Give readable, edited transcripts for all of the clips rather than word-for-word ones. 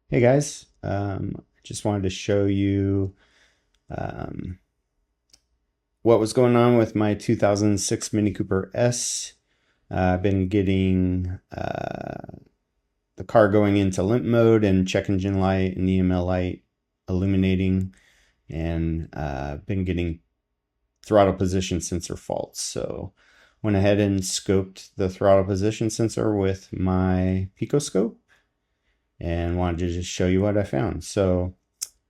Hey guys, just wanted to show you um, what was going on with my 2006 Mini Cooper S. I've been getting the car going into limp mode and check engine light and EML light illuminating, and been getting throttle position sensor faults. So went ahead and scoped the throttle position sensor with my Picoscope and wanted to just show you what I found. So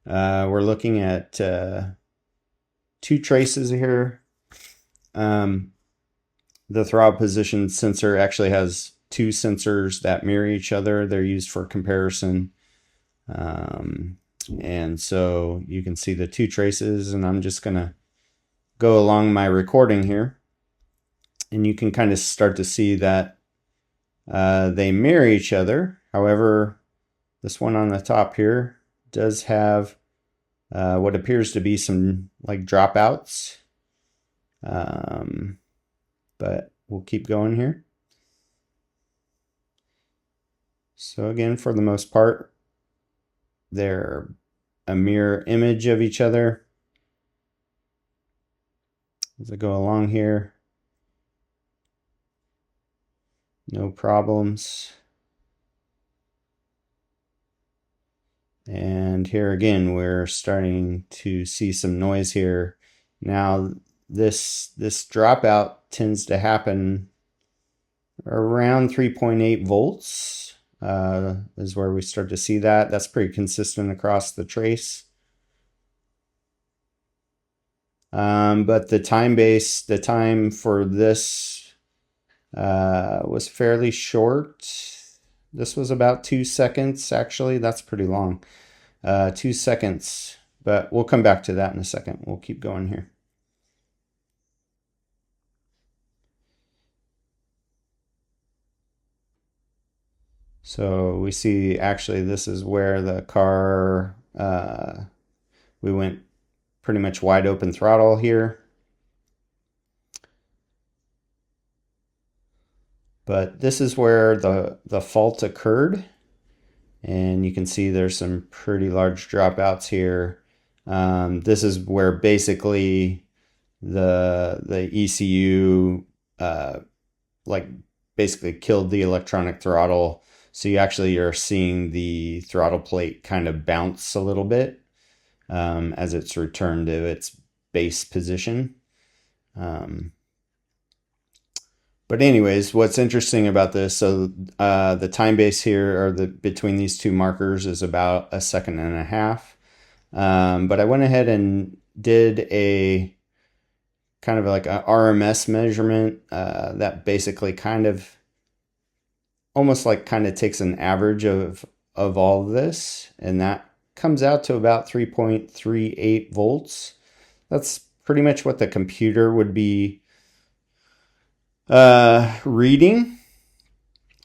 we're looking at two traces here. The throttle position sensor actually has two sensors that mirror each other. They're used for comparison. And so you can see the two traces, and I'm just going to go along my recording here. And you can kind of start to see that they mirror each other. However, this one on the top here does have what appears to be some like dropouts. But we'll keep going here. So again, for the most part, they're a mirror image of each other. As I go along here, no problems. And here again, we're starting to see some noise here. Now, this dropout tends to happen around 3.8 volts is where we start to see that. That's pretty consistent across the trace. But the time for this was fairly short. This was about 2 seconds, actually. That's pretty long. 2 seconds, but we'll come back to that in a second. We'll keep going here. So we see actually this is where the car, we went pretty much wide open throttle here. But this is where the fault occurred. And you can see there's some pretty large dropouts here. This is where basically the ECU like basically killed the electronic throttle. So you actually are seeing the throttle plate kind of bounce a little bit as it's returned to its base position. But anyways, what's interesting about this, so the time base here, or between these two markers, is about 1.5 seconds. But I went ahead and did a kind of like a RMS measurement that basically kind of almost like kind of takes an average of all of this, and that comes out to about 3.38 volts. That's pretty much what the computer would be reading.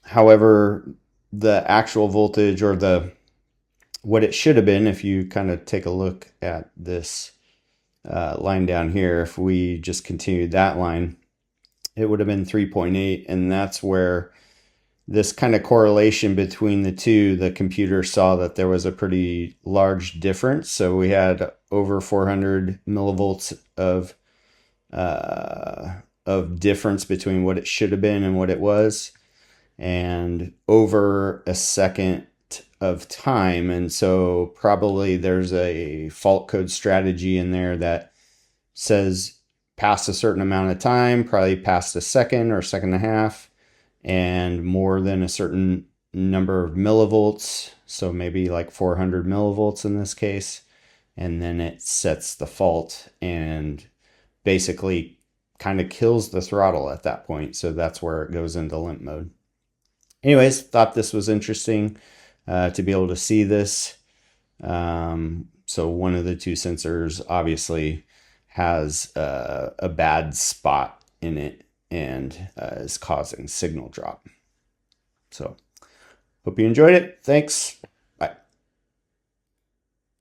However, the actual voltage, or what it should have been, if you kind of take a look at this line down here, if we just continued that line, it would have been 3.8, and that's where this kind of correlation between the two, the computer saw that there was a pretty large difference. So we had over 400 millivolts of difference between what it should have been and what it was, and over 1 second of time. And so probably there's a fault code strategy in there that says past a certain amount of time, probably past 1 second or 1.5 seconds, and more than a certain number of millivolts, so maybe like 400 millivolts in this case, and then it sets the fault and basically kind of kills the throttle at that point. So that's where it goes into limp mode. Anyways, thought this was interesting to be able to see this. So one of the two sensors obviously has a bad spot in it and is causing signal drop. So hope you enjoyed it. Thanks.